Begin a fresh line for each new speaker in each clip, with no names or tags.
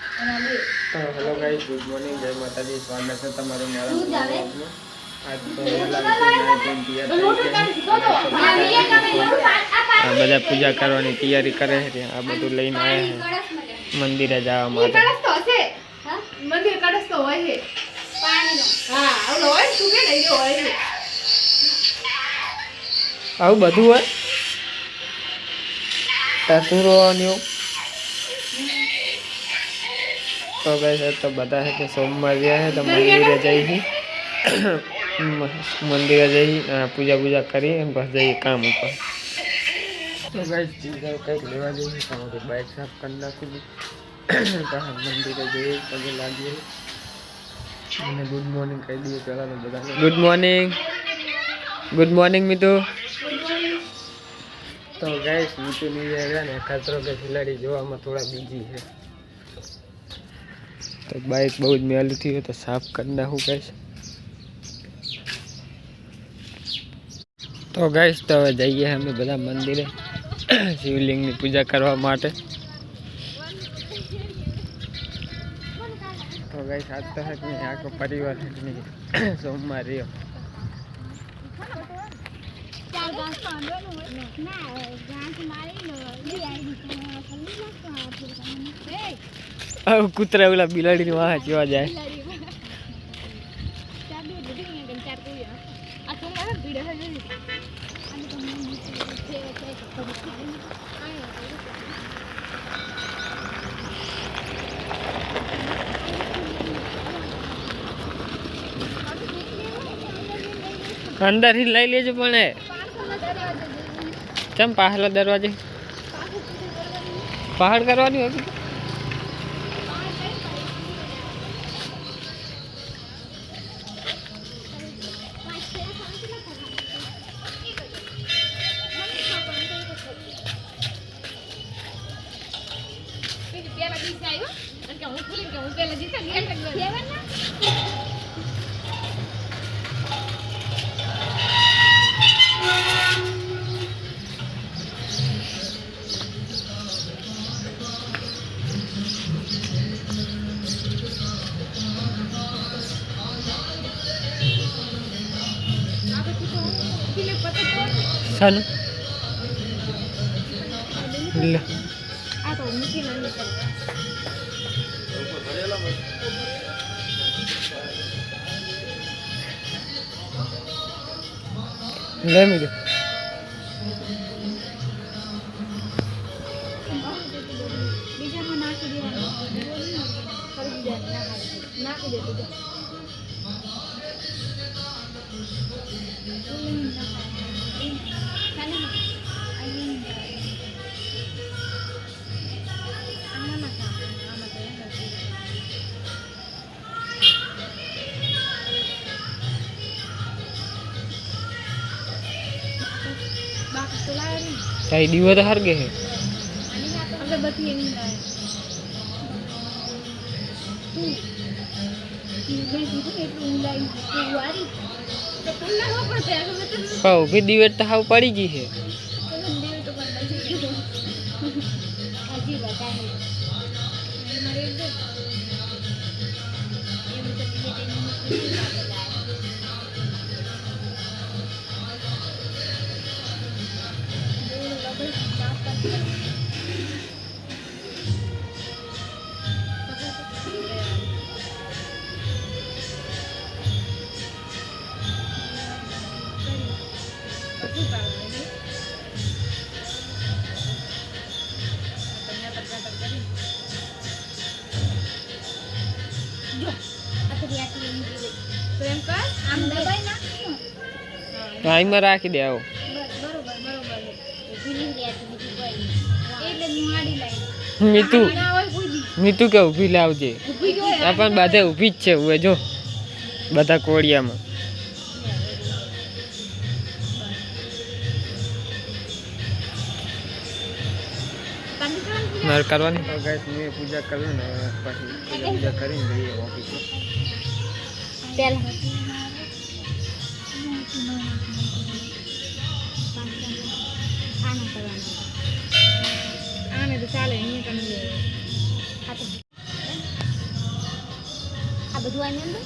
તો hello guys, good morning, જય માતાજી. સ્વાગત છે તમારું મારા બ્લોગમાં. આજ તો વહેલા બધા પૂજા કરવાની તૈયારી કરે છે. આ બધું લઈને આવ્યા છે મંદિરે જવા માટે.
મંદિર કળશ તો હોય છે પાણીનો. હા, આવલો હોય શું કે નહીં હોય.
આવું બધું હોય તતુરોની. તો ગાઈસ તો બધા છે કે સોમવાર ગયા છે તો મંદિરે જઈ પૂજા કરી અને બસ જઈએ કામ ઉપર. તો ગાઈસ કંઈક લેવા જઈએ તમારી બાઇક સાફ કરી નાખું મંદિરે જઈએ પગે લાગીએ અને ગુડ મોર્નિંગ કહી દઈએ પહેલાં તો બધાને. Good morning. Good morning Mitu. તો ગાઈસ મીતુની ને ખતરો કે ખિલાડી જોવામાં થોડા બીજી છે. તો બાઇક બહુ જ મેલું થયું તો સાફ કરી નાખું ગાઈસ. તો ગાઈસ તો હવે જઈએ અમે બધા મંદિરે શિવલિંગની પૂજા કરવા માટે. તો ગાઈસ આજ તો હે નહીં આખો પરિવાર હે નહીં સોમવાર રહ્યો. કૂતરા ઓલા બિલાડીની વાહ જેવા જાય. અંદર થી લઈ લેજો પણ ચમ પાછલા દરવાજે પહાડ કરવાની હોય. Sana લે
આ તો મૂકી લે
મીધું.
બીજામાં નાખી દેવાનું નાખી દે
તારી દીવો તો હરગે હે. ઉભી દિવેટ તો હાવ પડી ગઈ છે. ટાઈમર રાખી દે. આવો મીતુ કે ઊભી લાવજે. આ પણ બધા ઊભી જ છે હવે જો બધા કોળિયામાં. મારે કરવાની ગાઈસ મેં પૂજા કરું ને પછી પૂજા કરીને જઈએ ઓફિસે. આને તો ચાલે અહીંયા
આ બધું આની અંદર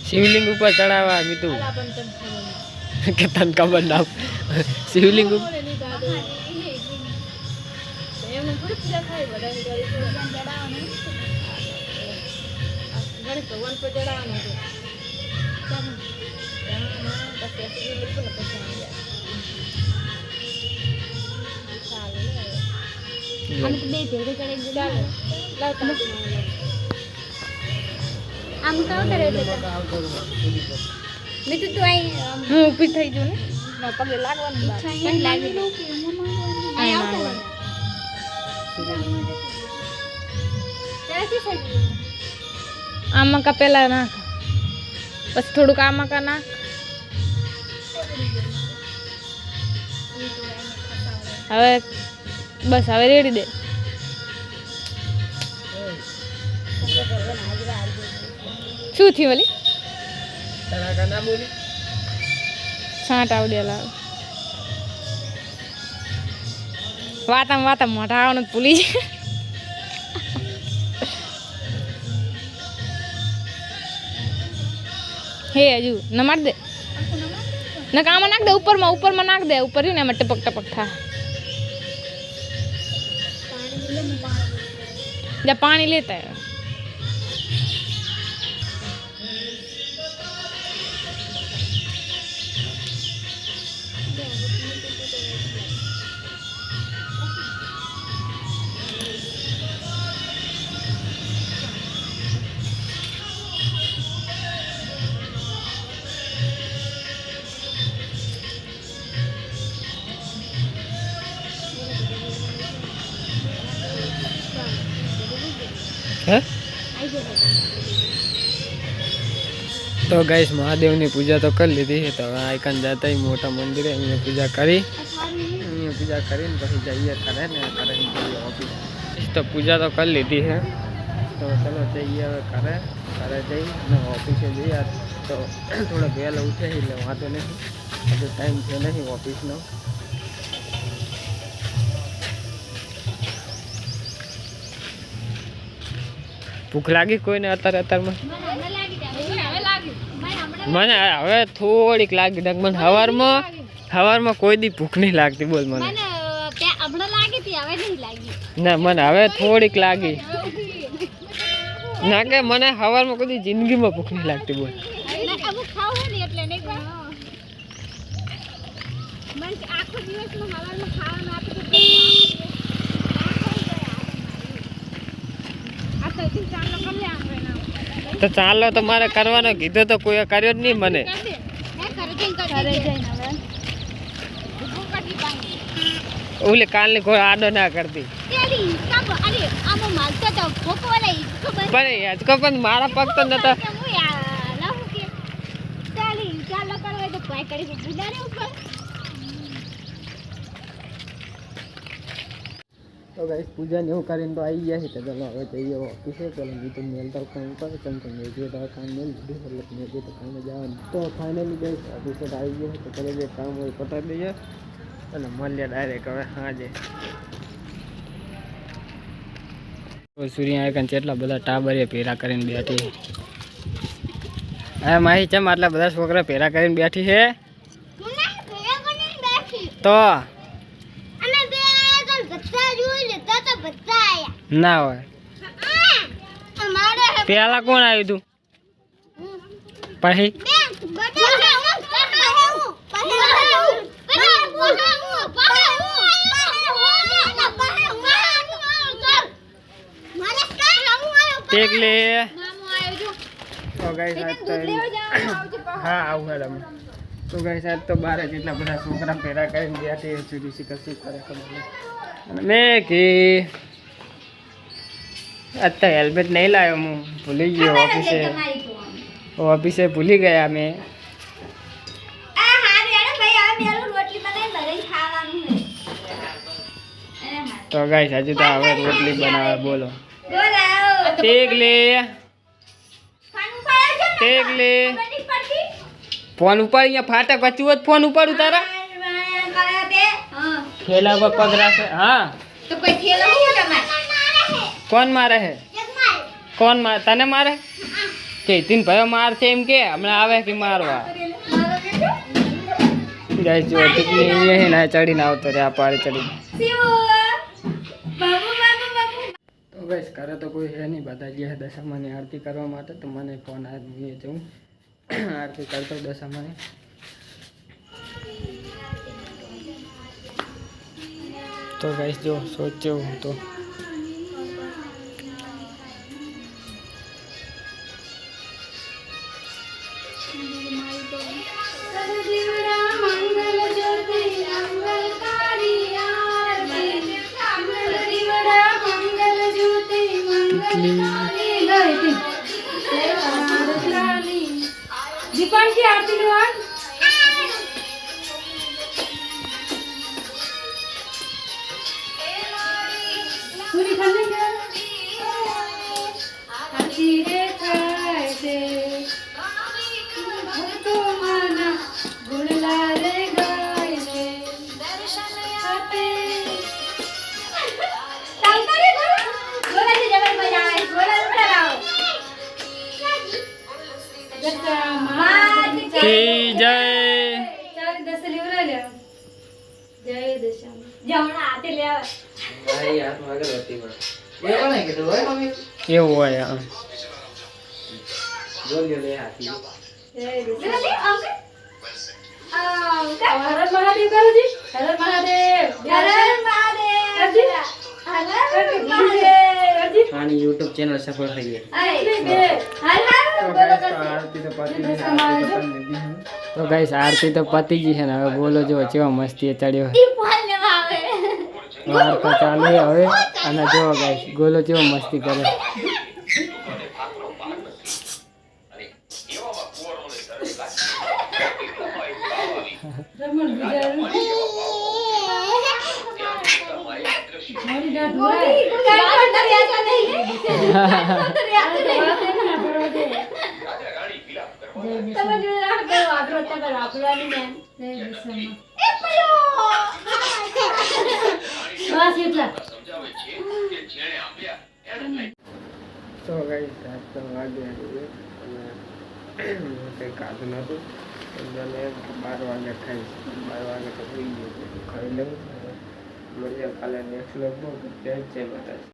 શિવલિંગ ઉપર ચડાવવા મીઠું કે તને ખબર ના શિવલિંગ ઉપર
ભગવાન પર ચડાવવાનું આમ તો કરે છે મેં તો આઈ હું ઊભી થઈ જઉં ને પગે લાગવાનું નહીં લાગી દઉં કે અહીં આવતા આમાં કા પેલા નાખ પછી થોડુંક આમાં કા નાખ હવે બસ હવે રેડી દે શું થયું ઓલી
ના બોલી
છાંટ આવડેલા વાતા મોઢા આવવાનું ભૂલી જાય હે હજુ ન માર દે ના કામાં નાખ દે ઉપરમાં નાખ દે ઉપર ને એમાં ટપક ટપક થાય જા પાણી લેતા
तो गाइस महादेव की पूजा तो कर ली थी तो आइकन जाता ही मोटा मंदिर है अँ पूजा करी पी जाइए करे ऑफिस तो पूजा तो कर ली थी है तो चलो जाइए करे जाइए ऑफिस जाइए तो थोड़ा वहेला उठे એટલે વાંધો नहीं अभी टाइम थे नहीं ऑफिस नो भूख लागी कोई ने अतर में મને હવે થોડીક લાગી ડક મને હવારમાં કોઈ દી ભૂખ નહીં લાગતી બોલ મને ના મને હવે થોડીક લાગી ના કે મને હવારમાં કોઈ દી જિંદગીમાં ભૂખ નહીં લાગતી બોલ तो चालो तो मारे करवानो कीधो तो कोई कर्यो नहीं मने ओले काल ने कोई आडो ना करती पर आज को पण मारा पग तो नता तो गाइस पूजा ने એવું કરીને તો આવી ગયા છે તો ચલો હવે જઈએ ઓફિસે ચલો બીજું મેલતા કામ કરે ચમચમ મેં જે તો કામ મેલ દીધું એટલે મેં જે તો કામ જવાનું તો ફાઇનલી ગાइस ઓફિસે આવી ગયા તો ચલો જે કામ હોય પતાવી દઈએ અને મળીએ ડાયરેક્ટ હવે હાજે તો સૂર્ય આઈકન કેટલા બધા ટાબરિયા પેરા કરીને બેઠી આ માહી ચમ આટલા બધા છોકરા પેરા કરીને બેઠી છે તો ना हो पेला कौन आयु तू पही देख ले तो गाइस हाँ आऊ मैडम तो गाइस आज तो 12 જેટલા બધા છોકરા પેરા કરીને બેઠી સુધી શીખ કરે ખબર मैं कि अच्छा हेलमेट नहीं लाया हूँ भूल गया ऑफिस से भूल गया मैं तो गाइस हजू तो हमें रोटली बनावा बोलो देख ले फोन ऊपर यहाँ फाटक बच्चू फोन ऊपर उतारा
हाँ
ठेला पर पगरा से हाँ
तो कोई ठेला हो તમારે
कौन मारे है कौन मार तने मारे के तीन भाई मार छे एम के हमने आवे कि मारवा गाइस जो टिकली ये है ना चढ़ी ना आवतो रे आ पारी चढ़ी
શિવો બાબુ બાબુ બાબુ
तो गाइस करे तो कोई है नहीं बता दिया है दशामा ની आरती કરવા માટે तो મને फोन आ दिए जाऊं आरती करतो दशामा ની तो गाइस जो सोचो तो
दीपन की आरती करवान पूरी खाने के आरती रे खाए दे तो माना गुणला रे गाय दे दर्शन आते चलता रे बोला जी जबर बजाए बोला उठाओ
की जय
ચાલ દસ લીવરા લે જય દશામાં જમણા હાથે લે આવે
મારી હાથમાં અગરબત્તી માં એવો નહીં કીધું હોય મમ્મી એવું હોય હા બોલ્યો લે હાથી
જય દશામાં હર મહાદેવ કરુજી હર મહાદેવ હર મહાદેવ હર મહાદેવ
આની YouTube ચેનલ સફળ થઈ ગઈ तो गाइस आरती तो पति जी है ना હવે બોલો જો કેવો મસ્તી ચડ્યો વાર તો ચાલુ હવે અને જો ગાइस ગોલો કેવો મસ્તી કરે
રમણ બિચારું મારી ગાઢ હોય ગાઢ દરિયા નહીં દરિયા નહીં તમે જો રાખ દો આગળ તક આપવાની ને જય દશામાં એ પયો બસ એટલા
તો ગાइस રાત તો વાગે અને કંઈ કાઢું નહોતું અને 12 વાગે ખાઈશ 12 વાગે તો સુઈ ગયો ખાઈ લઉં મળીએ કાલે નેક્સ્ટ વ્લોગમાં જય બતાવીશ